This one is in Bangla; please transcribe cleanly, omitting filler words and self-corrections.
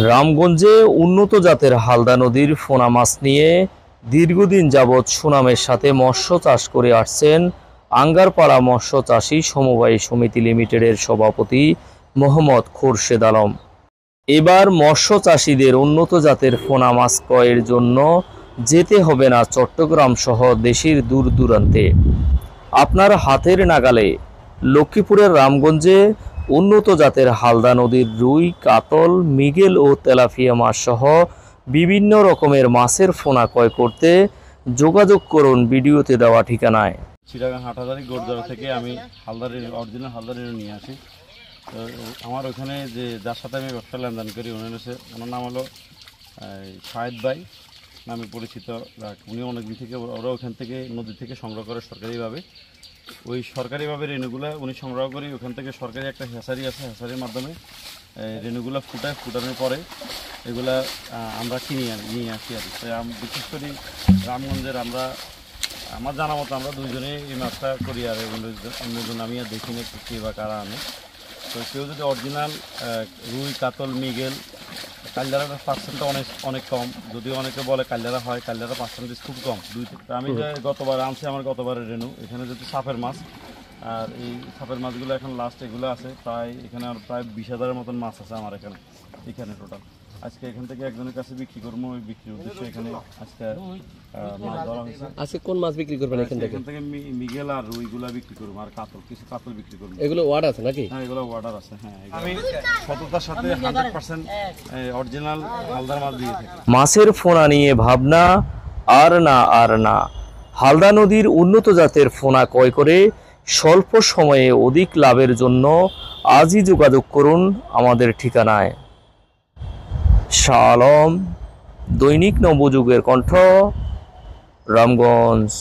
রামগঞ্জে উন্নত জাতের হালদা নদীর ফোনা মাছ নিয়ে দীর্ঘদিন যাবৎ সুনামের সাথে মৎস্য চাষ করে আসছেন আঙ্গারপাড়া মৎস্য চাষী সমবায় সমিতি লিমিটেডের সভাপতি মোহাম্মদ খোরশেদ আলম। এবার মৎস্য চাষীদের উন্নত জাতের ফোনা মাছ ক্রয়ের জন্য যেতে হবে না চট্টগ্রাম সহ দেশের দূর দূরান্তে, আপনার হাতের নাগালে লক্ষ্মীপুরের রামগঞ্জে উন্নত জাতের হালদা নদীর রুই, কাতল, মৃগেল ও তেলাপিয়া মাছ সহ বিভিন্ন রকমের মাছের ফোনা ক্রয় করতে যোগাযোগ করুন ভিডিওতে দেওয়া ঠিকানায়। চিটাগাং হাটহাজারী গোড়দরা থেকে আমি অরিজিনাল হালদা রেনু নিয়ে আসি। তো আমার ওখানে যার সাথে আমি ব্যবসা লেনদেন করি ওনার নাম হলো শাহেদ ভাই নামে পরিচিত। উনি অনেকদিন থেকে ওরা ওখান থেকে নদী থেকে সংগ্রহ করে সরকারিভাবে। ওই সরকারিভাবে রেনুগুলো উনি সংগ্রহ করি। ওখান থেকে সরকারি একটা হ্যাচারি আছে, হ্যাচারির মাধ্যমে রেনুগুলো ফুটানোর পরে এগুলা আমরা নিয়ে আসি আর কি। বিশেষ করে রামগঞ্জের আমার জানা মতো আমরা দুইজনেই এই মাছটা করি, আর অন্যজন আমি আর দেখি না কে বা কারা আনে। তো কেউ যদি অরিজিনাল রুই, কাতল, মৃগেল, কাল্লারার পার্সেন্টটা অনেক কম, যদিও অনেকে বলে কাল্লারা হয়, কাল্লারা পার্সেন্টেজ খুব কম। আমি যে গতবার আনছি আমার গতবারের রেনু, এখানে যদি সাপের মাছ, আর এই সাপের মাছগুলো এখন লাস্ট এগুলো আছে এখানে আর প্রায় 20,000-এর মতন মাছ আছে আমার এখানে টোটাল। আজকে এখান থেকে একজনের কাছে বিক্রি করবো, ওই বিক্রির উদ্দেশ্যে এখানে আজকে মাছ ধরা হয়েছে। আজকে কোন মাছ বিক্রি করবেন এখান থেকে? মৃগেল আর রুইগুলা বিক্রি করবো, আর কিছু কাতল বিক্রি করবো। এগুলো ওয়ার্ড আছে নাকি? হ্যাঁ, এগুলো অর্ডার আছে। হ্যাঁ, আমি সততার সাথে 100% অরিজিনাল হালদার মাছ দিয়ে থাকি। মাছের ফোনা নিয়ে ভাবনা আর না, হালদা নদীর উন্নত জাতের ফোনা ক্রয় করে স্বল্প সময়ে অধিক লাভের জন্য আজই যোগাযোগ করুন আমাদের ঠিকানায়। শালম, দৈনিক নবযুগের কণ্ঠ, রামগঞ্জ।